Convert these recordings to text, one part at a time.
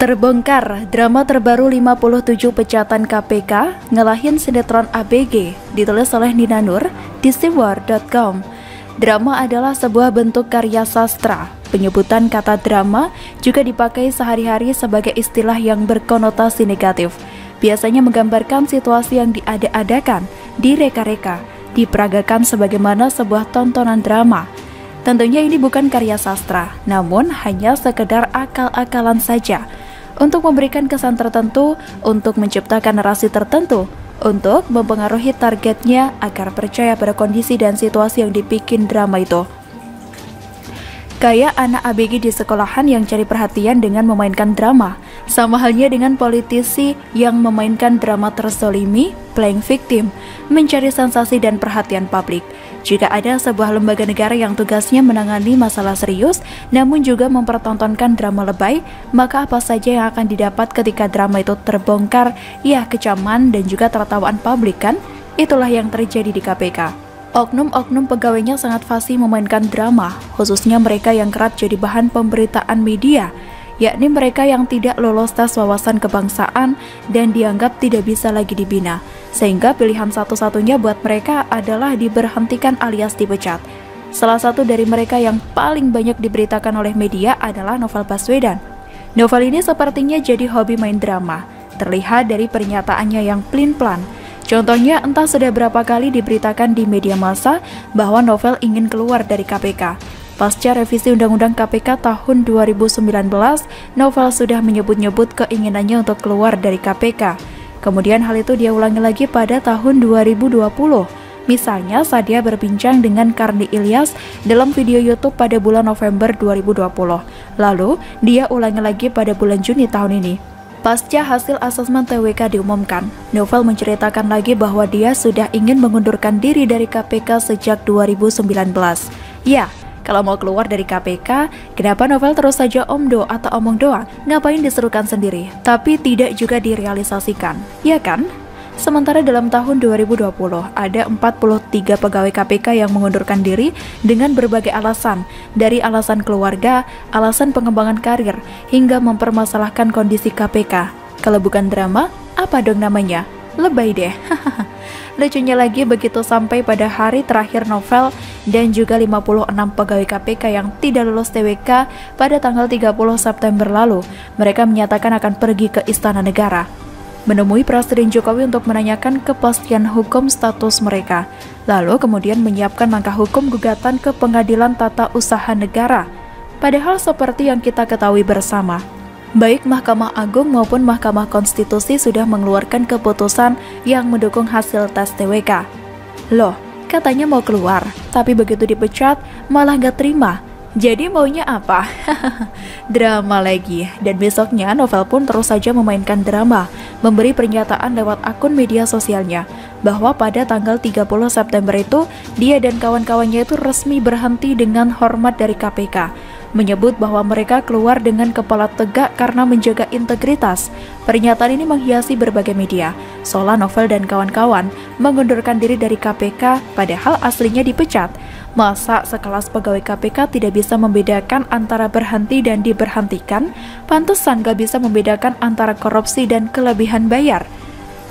Terbongkar, drama terbaru 57 pecatan KPK ngalahin sinetron ABG, ditulis oleh Nina Nur di siwar.com. Drama adalah sebuah bentuk karya sastra. Penyebutan kata drama juga dipakai sehari-hari sebagai istilah yang berkonotasi negatif. Biasanya menggambarkan situasi yang diada-adakan, direka-reka, diperagakan sebagaimana sebuah tontonan drama. Tentunya ini bukan karya sastra, namun hanya sekedar akal-akalan saja untuk memberikan kesan tertentu, untuk menciptakan narasi tertentu, untuk mempengaruhi targetnya agar percaya pada kondisi dan situasi yang dibikin drama itu. Kayak anak ABG di sekolahan yang cari perhatian dengan memainkan drama, sama halnya dengan politisi yang memainkan drama terzolimi, playing victim, mencari sensasi dan perhatian publik. Jika ada sebuah lembaga negara yang tugasnya menangani masalah serius, namun juga mempertontonkan drama lebay, maka apa saja yang akan didapat ketika drama itu terbongkar, ya kecaman dan juga tertawaan publik kan? Itulah yang terjadi di KPK. Oknum-oknum pegawainya sangat fasih memainkan drama, khususnya mereka yang kerap jadi bahan pemberitaan media, yakni mereka yang tidak lolos tes wawasan kebangsaan dan dianggap tidak bisa lagi dibina, sehingga pilihan satu-satunya buat mereka adalah diberhentikan alias dipecat. Salah satu dari mereka yang paling banyak diberitakan oleh media adalah Novel Baswedan. Novel ini sepertinya jadi hobi main drama, terlihat dari pernyataannya yang plin-plan. Contohnya, entah sudah berapa kali diberitakan di media massa bahwa Novel ingin keluar dari KPK. Pasca revisi Undang-Undang KPK tahun 2019, Novel sudah menyebut-nyebut keinginannya untuk keluar dari KPK. Kemudian hal itu dia ulangi lagi pada tahun 2020. Misalnya saat dia berbincang dengan Karni Ilyas dalam video YouTube pada bulan November 2020. Lalu, dia ulangi lagi pada bulan Juni tahun ini. Pasca hasil asesmen TWK diumumkan, Novel menceritakan lagi bahwa dia sudah ingin mengundurkan diri dari KPK sejak 2019. Ya, kalau mau keluar dari KPK, kenapa Novel terus saja omdo atau omong doang? Ngapain diserukan sendiri, tapi tidak juga direalisasikan, ya kan? Sementara dalam tahun 2020, ada 43 pegawai KPK yang mengundurkan diri dengan berbagai alasan, dari alasan keluarga, alasan pengembangan karir, hingga mempermasalahkan kondisi KPK. Kalau bukan drama, apa dong namanya? Lebay deh. Lucunya lagi, begitu sampai pada hari terakhir Novel dan juga 56 pegawai KPK yang tidak lulus TWK pada tanggal 30 September lalu, mereka menyatakan akan pergi ke Istana Negara, menemui Presiden Jokowi untuk menanyakan kepastian hukum status mereka, lalu kemudian menyiapkan langkah hukum gugatan ke Pengadilan Tata Usaha Negara. Padahal seperti yang kita ketahui bersama, baik Mahkamah Agung maupun Mahkamah Konstitusi sudah mengeluarkan keputusan yang mendukung hasil tes TWK. Loh, katanya mau keluar, tapi begitu dipecat malah nggak terima. Jadi maunya apa? Drama lagi. Dan besoknya Novel pun terus saja memainkan drama, memberi pernyataan lewat akun media sosialnya bahwa pada tanggal 30 September itu dia dan kawan-kawannya itu resmi berhenti dengan hormat dari KPK, menyebut bahwa mereka keluar dengan kepala tegak karena menjaga integritas. Pernyataan ini menghiasi berbagai media, seolah Novel dan kawan-kawan mengundurkan diri dari KPK padahal aslinya dipecat. Masa sekelas pegawai KPK tidak bisa membedakan antara berhenti dan diberhentikan? Pantesan gak bisa membedakan antara korupsi dan kelebihan bayar.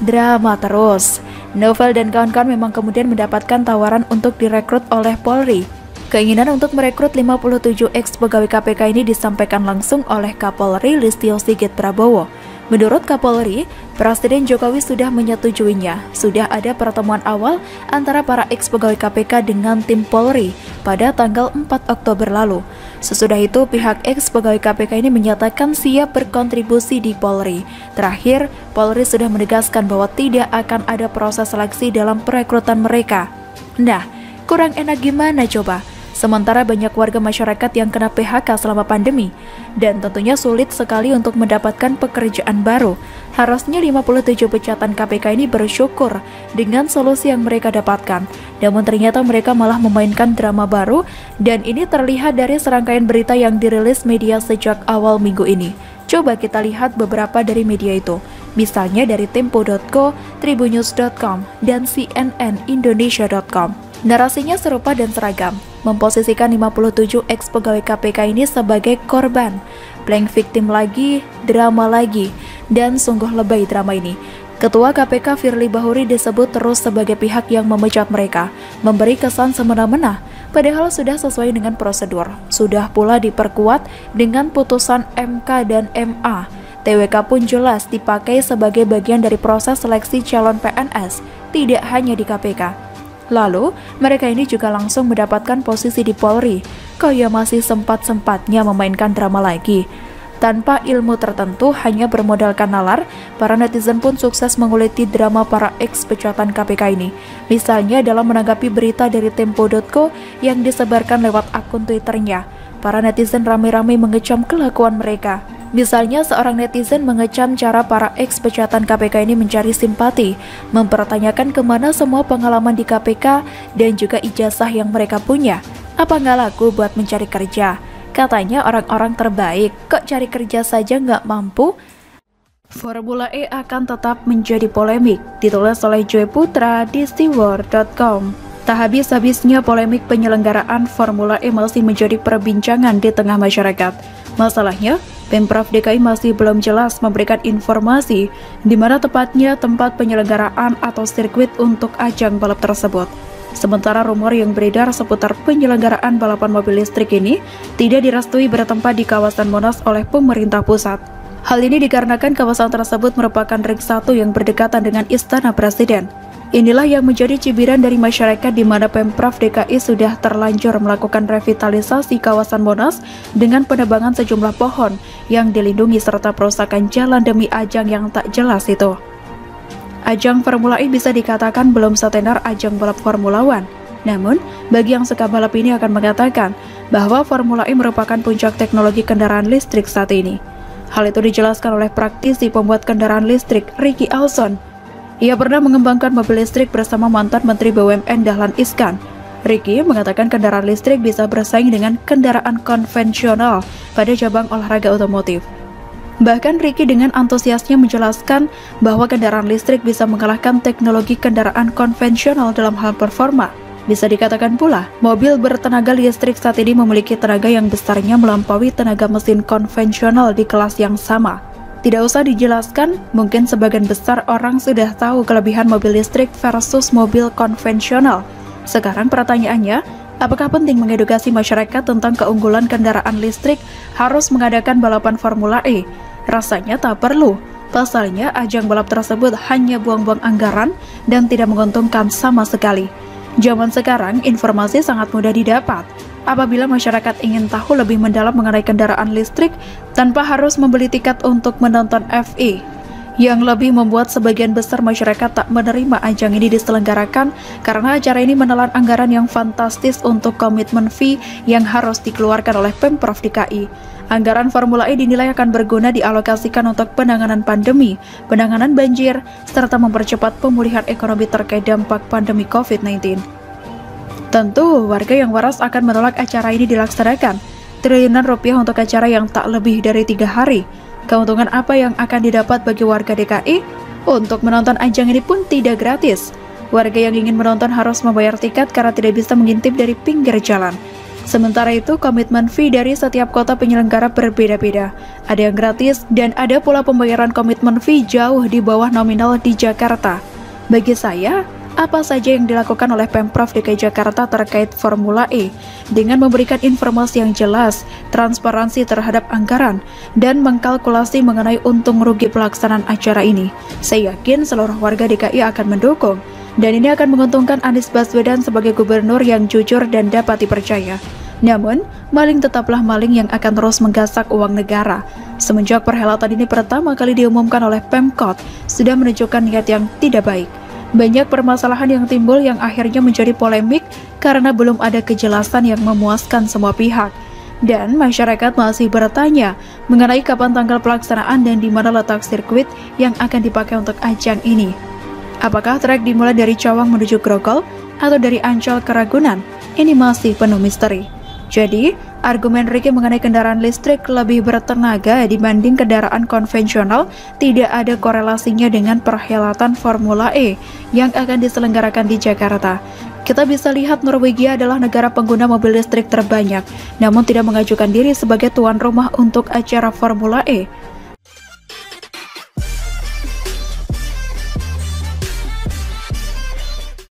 Drama terus. Novel dan kawan-kawan memang kemudian mendapatkan tawaran untuk direkrut oleh Polri. Keinginan untuk merekrut 57 ex-pegawai KPK ini disampaikan langsung oleh Kapolri Listio Sigit Prabowo. Menurut Kapolri, Presiden Jokowi sudah menyetujuinya. Sudah ada pertemuan awal antara para ex-pegawai KPK dengan tim Polri pada tanggal 4 Oktober lalu. Sesudah itu, pihak ex-pegawai KPK ini menyatakan siap berkontribusi di Polri. Terakhir, Polri sudah menegaskan bahwa tidak akan ada proses seleksi dalam perekrutan mereka. Nah, kurang enak gimana coba? Sementara banyak warga masyarakat yang kena PHK selama pandemi, dan tentunya sulit sekali untuk mendapatkan pekerjaan baru. Harusnya 57 pecatan KPK ini bersyukur dengan solusi yang mereka dapatkan, namun ternyata mereka malah memainkan drama baru, dan ini terlihat dari serangkaian berita yang dirilis media sejak awal minggu ini. Coba kita lihat beberapa dari media itu, misalnya dari Tempo.co, Tribunnews.com, dan CNNindonesia.com. Narasinya serupa dan seragam, memposisikan 57 ex-pegawai KPK ini sebagai korban. Playing victim lagi, drama lagi, dan sungguh lebay drama ini. Ketua KPK Firly Bahuri disebut terus sebagai pihak yang memecat mereka, memberi kesan semena-mena, padahal sudah sesuai dengan prosedur. Sudah pula diperkuat dengan putusan MK dan MA. TWK pun jelas dipakai sebagai bagian dari proses seleksi calon PNS, tidak hanya di KPK. Lalu, mereka ini juga langsung mendapatkan posisi di Polri. Kok ya masih sempat-sempatnya memainkan drama lagi? Tanpa ilmu tertentu, hanya bermodalkan nalar, para netizen pun sukses menguliti drama para ex-pejabat KPK ini. Misalnya dalam menanggapi berita dari Tempo.co yang disebarkan lewat akun Twitternya, para netizen ramai-ramai mengecam kelakuan mereka. Misalnya seorang netizen mengecam cara para ex-pejabat KPK ini mencari simpati, mempertanyakan kemana semua pengalaman di KPK dan juga ijazah yang mereka punya. Apa nggak laku buat mencari kerja? Katanya orang-orang terbaik, kok cari kerja saja nggak mampu? Formula E akan tetap menjadi polemik, ditulis oleh Joy Putra di steward.com. Tak habis-habisnya polemik penyelenggaraan Formula E masih menjadi perbincangan di tengah masyarakat. Masalahnya, Pemprov DKI masih belum jelas memberikan informasi di mana tepatnya tempat penyelenggaraan atau sirkuit untuk ajang balap tersebut. Sementara rumor yang beredar seputar penyelenggaraan balapan mobil listrik ini tidak direstui bertempat di kawasan Monas oleh pemerintah pusat. Hal ini dikarenakan kawasan tersebut merupakan ring 1 yang berdekatan dengan Istana Presiden. Inilah yang menjadi cibiran dari masyarakat di mana Pemprov DKI sudah terlanjur melakukan revitalisasi kawasan Monas dengan penebangan sejumlah pohon yang dilindungi serta perusakan jalan demi ajang yang tak jelas itu. Ajang Formula E bisa dikatakan belum setenar ajang balap Formula One. Namun, bagi yang suka balap ini akan mengatakan bahwa Formula E merupakan puncak teknologi kendaraan listrik saat ini. Hal itu dijelaskan oleh praktisi pembuat kendaraan listrik Ricky Alson. Ia pernah mengembangkan mobil listrik bersama mantan Menteri BUMN Dahlan Iskan. Ricky mengatakan kendaraan listrik bisa bersaing dengan kendaraan konvensional pada cabang olahraga otomotif. Bahkan Ricky dengan antusiasnya menjelaskan bahwa kendaraan listrik bisa mengalahkan teknologi kendaraan konvensional dalam hal performa. Bisa dikatakan pula, mobil bertenaga listrik saat ini memiliki tenaga yang besarnya melampaui tenaga mesin konvensional di kelas yang sama. Tidak usah dijelaskan, mungkin sebagian besar orang sudah tahu kelebihan mobil listrik versus mobil konvensional. Sekarang pertanyaannya, apakah penting mengedukasi masyarakat tentang keunggulan kendaraan listrik harus mengadakan balapan Formula E? Rasanya tak perlu. Pasalnya, ajang balap tersebut hanya buang-buang anggaran dan tidak menguntungkan sama sekali. Zaman sekarang, informasi sangat mudah didapat. Apabila masyarakat ingin tahu lebih mendalam mengenai kendaraan listrik tanpa harus membeli tiket untuk menonton F1, yang lebih membuat sebagian besar masyarakat tak menerima ajang ini diselenggarakan karena acara ini menelan anggaran yang fantastis untuk komitmen fee yang harus dikeluarkan oleh Pemprov DKI. Anggaran Formula E dinilai akan berguna dialokasikan untuk penanganan pandemi, penanganan banjir, serta mempercepat pemulihan ekonomi terkait dampak pandemi COVID-19. Tentu, warga yang waras akan menolak acara ini dilaksanakan. Triliunan rupiah untuk acara yang tak lebih dari 3 hari. Keuntungan apa yang akan didapat bagi warga DKI? Untuk menonton ajang ini pun tidak gratis. Warga yang ingin menonton harus membayar tiket karena tidak bisa mengintip dari pinggir jalan. Sementara itu, komitmen fee dari setiap kota penyelenggara berbeda-beda. Ada yang gratis, dan ada pula pembayaran komitmen fee jauh di bawah nominal di Jakarta. Bagi saya, apa saja yang dilakukan oleh Pemprov DKI Jakarta terkait Formula E dengan memberikan informasi yang jelas, transparansi terhadap anggaran, dan mengkalkulasi mengenai untung rugi pelaksanaan acara ini. Saya yakin seluruh warga DKI akan mendukung, dan ini akan menguntungkan Anies Baswedan sebagai gubernur yang jujur dan dapat dipercaya. Namun, maling tetaplah maling yang akan terus menggasak uang negara. Semenjak perhelatan ini pertama kali diumumkan oleh Pemkot, sudah menunjukkan niat yang tidak baik. Banyak permasalahan yang timbul yang akhirnya menjadi polemik karena belum ada kejelasan yang memuaskan semua pihak. Dan masyarakat masih bertanya mengenai kapan tanggal pelaksanaan dan di mana letak sirkuit yang akan dipakai untuk ajang ini. Apakah trek dimulai dari Cawang menuju Grogol atau dari Ancol ke Ragunan? Ini masih penuh misteri. Jadi, argumen Ricky mengenai kendaraan listrik lebih bertenaga dibanding kendaraan konvensional tidak ada korelasinya dengan perhelatan Formula E yang akan diselenggarakan di Jakarta. Kita bisa lihat Norwegia adalah negara pengguna mobil listrik terbanyak, namun tidak mengajukan diri sebagai tuan rumah untuk acara Formula E.